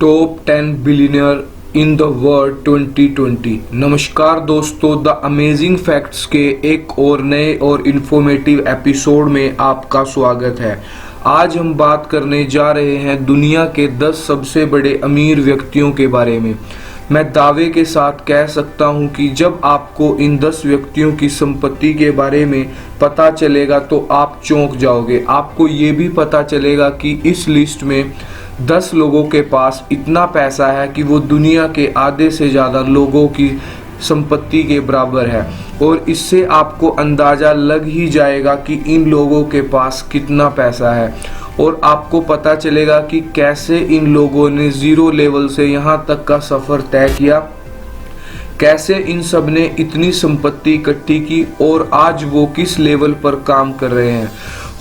Top 10 billionaire in the world 2020। नमस्कार दोस्तों, the amazing facts के एक और नए और इन्फॉर्मेटिव एपिसोड में आपका स्वागत है। आज हम बात करने जा रहे हैं दुनिया के 10 सबसे बड़े अमीर व्यक्तियों के बारे में। मैं दावे के साथ कह सकता हूं कि जब आपको इन 10 व्यक्तियों की संपत्ति के बारे में पता चलेगा तो आप चौंक जाओगे। आपको ये भी पता चलेगा कि इस लिस्ट में 10 लोगों के पास इतना पैसा है कि वो दुनिया के आधे से ज़्यादा लोगों की संपत्ति के बराबर है, और इससे आपको अंदाज़ा लग ही जाएगा कि इन लोगों के पास कितना पैसा है, और आपको पता चलेगा कि कैसे इन लोगों ने ज़ीरो लेवल से यहाँ तक का सफ़र तय किया, कैसे इन सब ने इतनी संपत्ति इकट्ठी की और आज वो किस लेवल पर काम कर रहे हैं।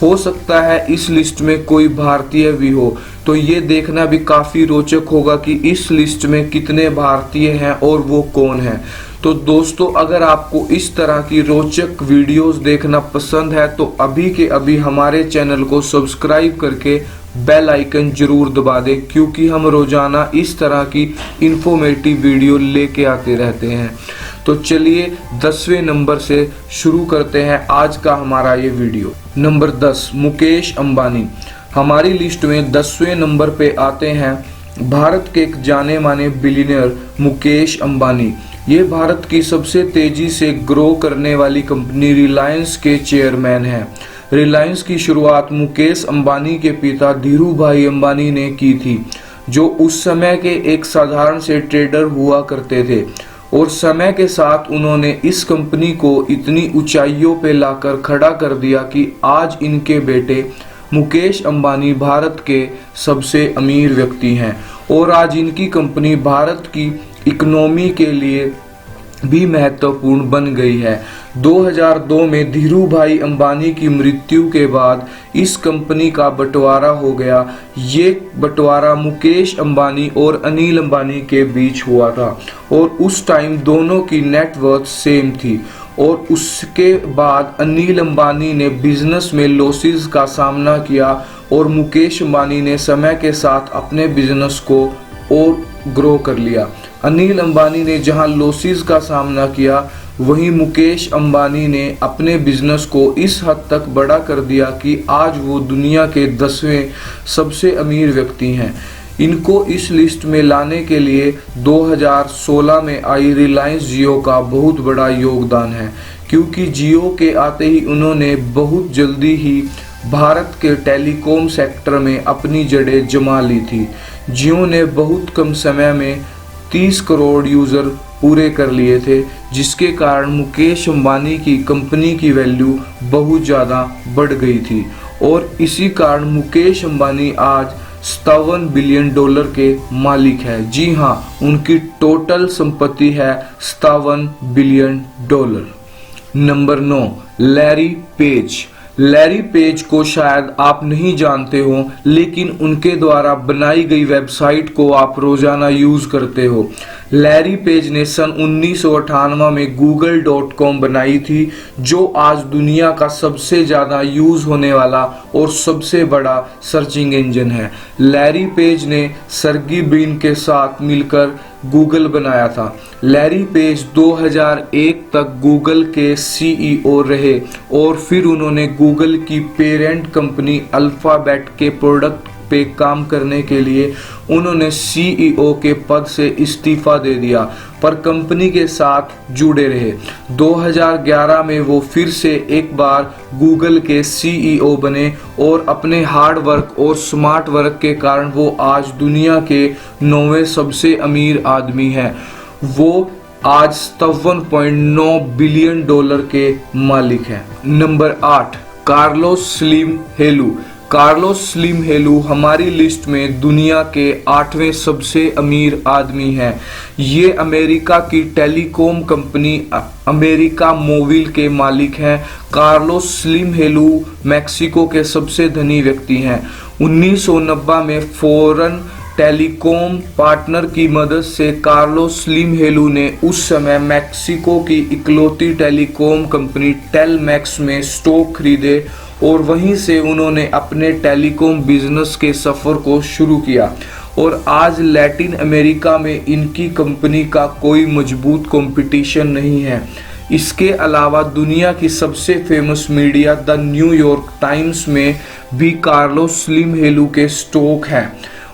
हो सकता है इस लिस्ट में कोई भारतीय भी हो, तो ये देखना भी काफ़ी रोचक होगा कि इस लिस्ट में कितने भारतीय हैं और वो कौन हैं। तो दोस्तों, अगर आपको इस तरह की रोचक वीडियोस देखना पसंद है तो अभी के अभी हमारे चैनल को सब्सक्राइब करके बेल आइकन जरूर दबा दें, क्योंकि हम रोजाना इस तरह की इंफॉर्मेटिव वीडियो लेके आते रहते हैं। तो चलिए 10वें नंबर से शुरू करते हैं आज का हमारा ये वीडियो। नंबर 10, मुकेश अंबानी। हमारी लिस्ट में 10वें नंबर पे आते हैं भारत के एक जाने माने बिलियनियर मुकेश अंबानी। ये भारत की सबसे तेजी से ग्रो करने वाली कंपनी रिलायंस के चेयरमैन हैं। रिलायंस की शुरुआत मुकेश अंबानी के पिता धीरू भाई अंबानी ने की थी, जो उस समय के एक साधारण से ट्रेडर हुआ करते थे, और समय के साथ उन्होंने इस कंपनी को इतनी ऊंचाइयों पे लाकर खड़ा कर दिया कि आज इनके बेटे मुकेश अंबानी भारत के सबसे अमीर व्यक्ति हैं, और आज इनकी कंपनी भारत की इकोनॉमी के लिए भी महत्वपूर्ण बन गई है। 2002 में धीरू भाई अंबानी की मृत्यु के बाद इस कंपनी का बंटवारा हो गया। ये बंटवारा मुकेश अंबानी और अनिल अंबानी के बीच हुआ था, और उस टाइम दोनों की नेटवर्थ सेम थी। और उसके बाद अनिल अंबानी ने बिजनेस में लॉसेस का सामना किया, और मुकेश अंबानी ने समय के साथ अपने बिजनेस को और ग्रो कर लिया। अनिल अंबानी ने जहां लॉसेस का सामना किया, वहीं मुकेश अंबानी ने अपने बिजनेस को इस हद तक बड़ा कर दिया कि आज वो दुनिया के 10वें सबसे अमीर व्यक्ति हैं। इनको इस लिस्ट में लाने के लिए 2016 में आई रिलायंस जियो का बहुत बड़ा योगदान है, क्योंकि जियो के आते ही उन्होंने बहुत जल्दी ही भारत के टेलीकॉम सेक्टर में अपनी जड़ें जमा ली थी। जियो ने बहुत कम समय में 30 करोड़ यूज़र पूरे कर लिए थे, जिसके कारण मुकेश अंबानी की कंपनी की वैल्यू बहुत ज़्यादा बढ़ गई थी, और इसी कारण मुकेश अंबानी आज $57 बिलियन के मालिक है। जी हाँ, उनकी टोटल संपत्ति है $57 billion. Number 9, Larry page. Larry page को शायद आप नहीं जानते हो, लेकिन उनके द्वारा बनाई गई वेबसाइट को आप रोजाना यूज करते हो। लैरी पेज ने सन 1998 में google.com बनाई थी, जो आज दुनिया का सबसे ज़्यादा यूज होने वाला और सबसे बड़ा सर्चिंग इंजन है। लैरी पेज ने सर्गी ब्रिन के साथ मिलकर गूगल बनाया था। लैरी पेज 2001 तक गूगल के सीईओ रहे, और फिर उन्होंने गूगल की पेरेंट कंपनी अल्फाबेट के प्रोडक्ट पे काम करने के लिए उन्होंने सीईओ के पद से इस्तीफा दे दिया, पर कंपनी के साथ जुड़े रहे। 2011 में वो फिर से एक बार गूगल के सीईओ बने, और अपने हार्ड वर्क और स्मार्ट वर्क के कारण वो आज दुनिया के 9वें सबसे अमीर आदमी हैं। वो आज $57.9 बिलियन के मालिक हैं। Number 8, Carlos Slim Helu. Carlos Slim Helu हमारी लिस्ट में दुनिया के 8वें सबसे अमीर आदमी हैं। ये अमेरिका की टेलीकॉम कंपनी अमेरिका मोबाइल के मालिक हैं। कार्लोस स्लिम हेलू मैक्सिको के सबसे धनी व्यक्ति हैं। 1990 में फॉरेन टेलीकॉम पार्टनर की मदद से कार्लोस स्लिम हेलू ने उस समय मैक्सिको की इकलौती टेलीकॉम कंपनी टेलमैक्स में स्टॉक खरीदे, और वहीं से उन्होंने अपने टेलीकॉम बिजनेस के सफ़र को शुरू किया। और आज लैटिन अमेरिका में इनकी कंपनी का कोई मजबूत कंपटीशन नहीं है। इसके अलावा दुनिया की सबसे famous media the New York times में भी कार्लोस स्लिम हेलू के स्टॉक हैं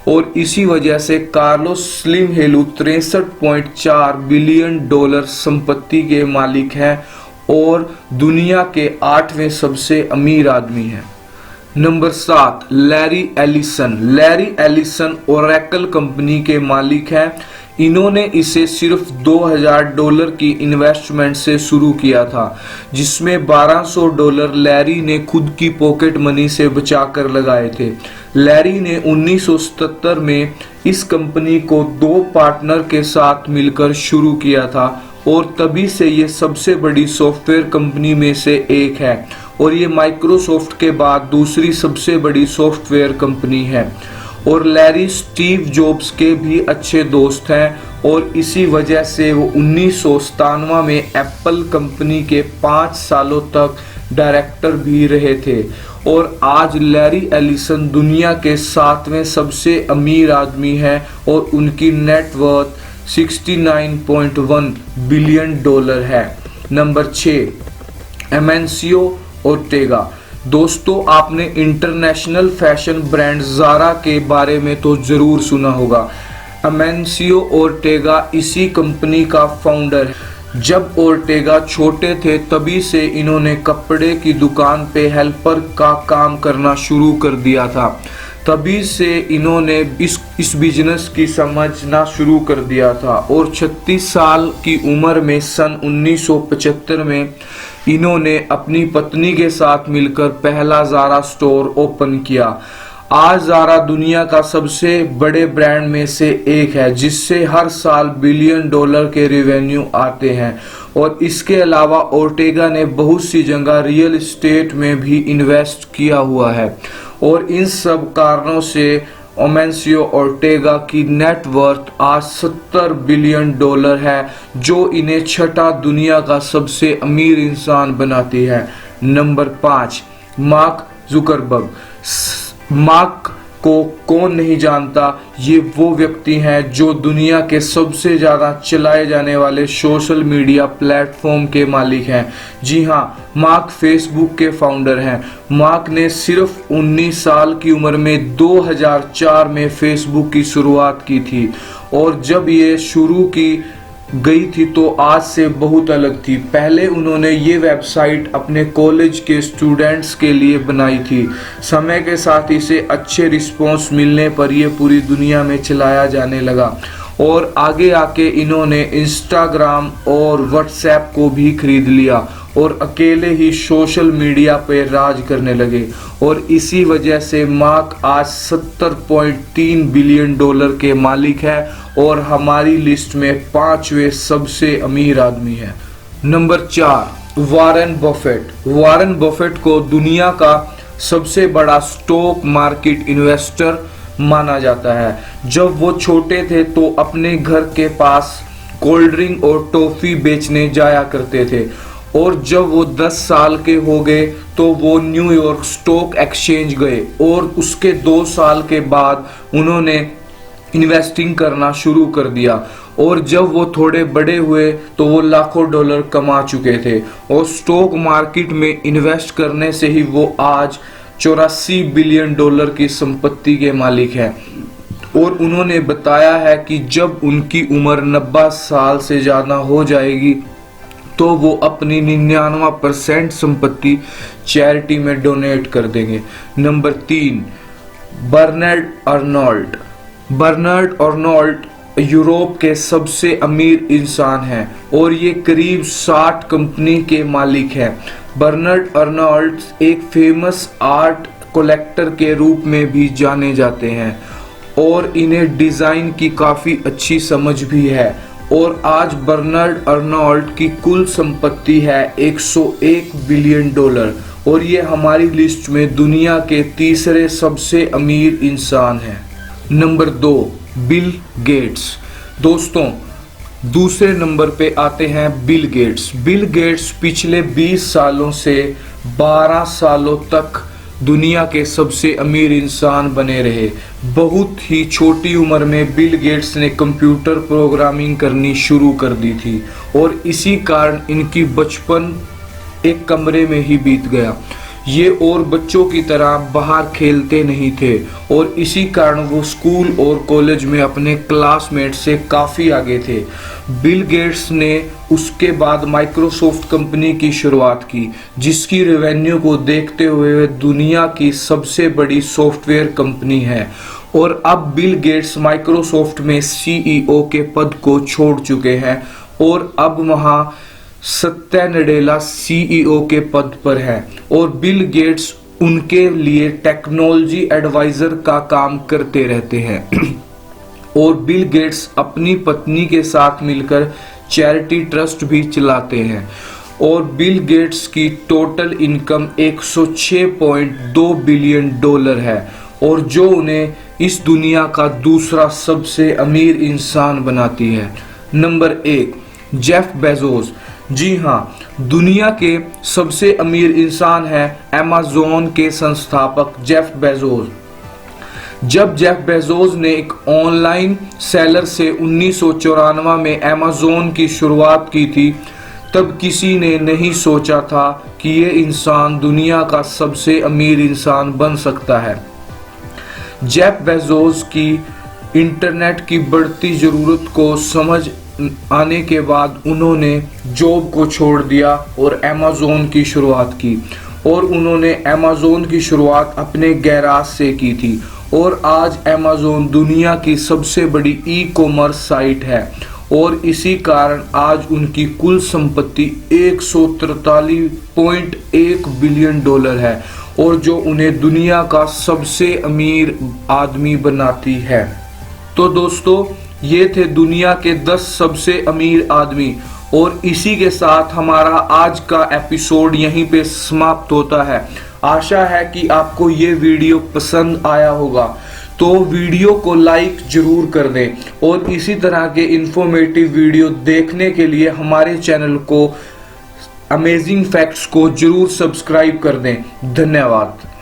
और इसी वजह से कार्लोस स्लिम हेलू 63.4 बिलियन डॉलर संपत्ति के मालिक हैं और दुनिया के 8वें सबसे अमीर आदमी हैं। Number 7, Larry Ellison. Larry Ellison Oracle company के मालिक हैं। इन्होंने इसे सिर्फ $2000 की इन्वेस्टमेंट से शुरू किया था, जिसमें $1200 लैरी ने खुद की पॉकेट मनी से बचाकर लगाए थे। लैरी ने 1977 में इस कंपनी को 2 पार्टनर के साथ मिलकर शुरू किया था और तभी से ये सबसे बड़ी सॉफ्टवेयर कंपनी में से एक है और ये माइक्रोसॉफ्ट के बाद दूसरी सबसे बड़ी सॉफ्टवेयर कंपनी है। और लैरी स्टीव जॉब्स के भी अच्छे दोस्त हैं और इसी वजह से वो 1997 में एप्पल कंपनी के 5 सालों तक डायरेक्टर भी रहे थे और आज लैरी एलिसन दुनिया के 7वें सबसे अमीर आदमी हैं और उनकी नेटवर्थ 69.1 बिलियन डॉलर है। Number 6, Amancio Ortega. दोस्तों, आपने इंटरनेशनल फैशन ब्रांड ज़ारा के बारे में तो ज़रूर सुना होगा। एमेंसियो ओर्टेगा इसी कंपनी का फाउंडर है। जब ओर्टेगा छोटे थे तभी से इन्होंने कपड़े की दुकान पे हेल्पर का काम करना शुरू कर दिया था। तभी से इन्होंने इस बिजनेस की समझना शुरू कर दिया था और 36 साल की उम्र में सन 1975 में इन्होंने अपनी पत्नी के साथ मिलकर पहला ज़ारा स्टोर ओपन किया। आज ज़ारा दुनिया का सबसे बड़े ब्रांड में से एक है जिससे हर साल बिलियन डॉलर के रेवेन्यू आते हैं और इसके अलावा ओर्टेगा ने बहुत सी जगह रियल एस्टेट में भी इन्वेस्ट किया हुआ है और इन सब कारणों से एमेंसियो ओर्टेगा की नेटवर्थ आज 70 बिलियन डॉलर है, जो इन्हें छठा दुनिया का सबसे अमीर इंसान बनाती है। Number 5, mark Zuckerberg. मार्क को कौन नहीं जानता, ये वो व्यक्ति हैं जो दुनिया के सबसे ज़्यादा चलाए जाने वाले सोशल मीडिया प्लेटफॉर्म के मालिक हैं। जी हाँ, मार्क फेसबुक के फाउंडर हैं। मार्क ने सिर्फ 19 साल की उम्र में 2004 में फेसबुक की शुरुआत की थी और जब ये शुरू की गई थी तो आज से बहुत अलग थी। पहले उन्होंने ये वेबसाइट अपने कॉलेज के स्टूडेंट्स के लिए बनाई थी। समय के साथ इसे अच्छे रिस्पॉन्स मिलने पर यह पूरी दुनिया में चलाया जाने लगा और आगे आके इन्होंने इंस्टाग्राम और व्हाट्सएप को भी खरीद लिया और अकेले ही सोशल मीडिया पर राज करने लगे और इसी वजह से मार्क आज 70.3 बिलियन डॉलर के मालिक है और हमारी लिस्ट में 5वें सबसे अमीर आदमी है। Number 4, Warren Buffett. Warren Buffett को दुनिया का सबसे बड़ा स्टॉक मार्केट इन्वेस्टर माना जाता है। जब वो छोटे थे तो अपने घर के पास कोल्ड ड्रिंक और टॉफी बेचने जाया करते थे और जब वो 10 साल के हो गए तो वो न्यूयॉर्क स्टॉक एक्सचेंज गए और उसके 2 साल के बाद उन्होंने इन्वेस्टिंग करना शुरू कर दिया और जब वो थोड़े बड़े हुए तो वो लाखों डॉलर कमा चुके थे और स्टॉक मार्केट में इन्वेस्ट करने से ही वो आज 84 बिलियन डॉलर की संपत्ति के मालिक हैं और उन्होंने बताया है कि जब उनकी उम्र 90 साल से ज़्यादा हो जाएगी तो वो अपनी 99% संपत्ति चैरिटी में डोनेट कर देंगे। Number 3, Bernard Arnault. Bernard Arnault Europe के सबसे अमीर इंसान हैं और ये करीब 60 कंपनी के मालिक हैं। बर्नार्ड अर्नोल्ट एक फेमस आर्ट कलेक्टर के रूप में भी जाने जाते हैं और इन्हें डिज़ाइन की काफ़ी अच्छी समझ भी है और आज बर्नार्ड अर्नोल्ट की कुल संपत्ति है 101 बिलियन डॉलर और ये हमारी लिस्ट में दुनिया के तीसरे सबसे अमीर इंसान हैं। Number 2, Bill Gates. दोस्तों, दूसरे नंबर पे आते हैं बिल गेट्स। बिल गेट्स पिछले 20 सालों से 12 सालों तक दुनिया के सबसे अमीर इंसान बने रहे। बहुत ही छोटी उम्र में बिल गेट्स ने कंप्यूटर प्रोग्रामिंग करनी शुरू कर दी थी और इसी कारण इनकी बचपन एक कमरे में ही बीत गया। ये और बच्चों की तरह बाहर खेलते नहीं थे और इसी कारण वो स्कूल और कॉलेज में अपने क्लासमेट से काफ़ी आगे थे। बिल गेट्स ने उसके बाद माइक्रोसॉफ्ट कंपनी की शुरुआत की, जिसकी रेवेन्यू को देखते हुए वह दुनिया की सबसे बड़ी सॉफ्टवेयर कंपनी है। और अब बिल गेट्स माइक्रोसॉफ्ट में सीईओ के पद को छोड़ चुके हैं और अब वहाँ सत्या नडेला सीईओ के पद पर है और बिल गेट्स उनके लिए टेक्नोलॉजी एडवाइजर का काम करते रहते हैं। और बिल गेट्स अपनी पत्नी के साथ मिलकर चैरिटी ट्रस्ट भी चलाते हैं और बिल गेट्स की टोटल इनकम 106.2 बिलियन डॉलर है और जो उन्हें इस दुनिया का दूसरा सबसे अमीर इंसान बनाती है। Number 1, Jeff Bezos. जी हाँ, दुनिया के सबसे अमीर इंसान है अमेज़न के संस्थापक जेफ बेजोस। जब जेफ बेजोस ने एक ऑनलाइन सेलर से 1994 में अमेज़न की शुरुआत की थी, तब किसी ने नहीं सोचा था कि ये इंसान दुनिया का सबसे अमीर इंसान बन सकता है। जेफ बेजोस की इंटरनेट की बढ़ती ज़रूरत को समझ आने के बाद उन्होंने जॉब को छोड़ दिया और अमेज़न की शुरुआत की। और उन्होंने अमेज़न की शुरुआत अपने गैराज से की थी और आज अमेज़न दुनिया की सबसे बड़ी ई कॉमर्स साइट है और इसी कारण आज उनकी कुल संपत्ति 143.1 बिलियन डॉलर है और जो उन्हें दुनिया का सबसे अमीर आदमी बनाती है। तो दोस्तों, ये थे दुनिया के 10 सबसे अमीर आदमी और इसी के साथ हमारा आज का एपिसोड यहीं पे समाप्त होता है। आशा है कि आपको ये वीडियो पसंद आया होगा, तो वीडियो को लाइक जरूर कर दें और इसी तरह के इंफॉर्मेटिव वीडियो देखने के लिए हमारे चैनल को अमेजिंग फैक्ट्स को जरूर सब्सक्राइब कर दें। धन्यवाद।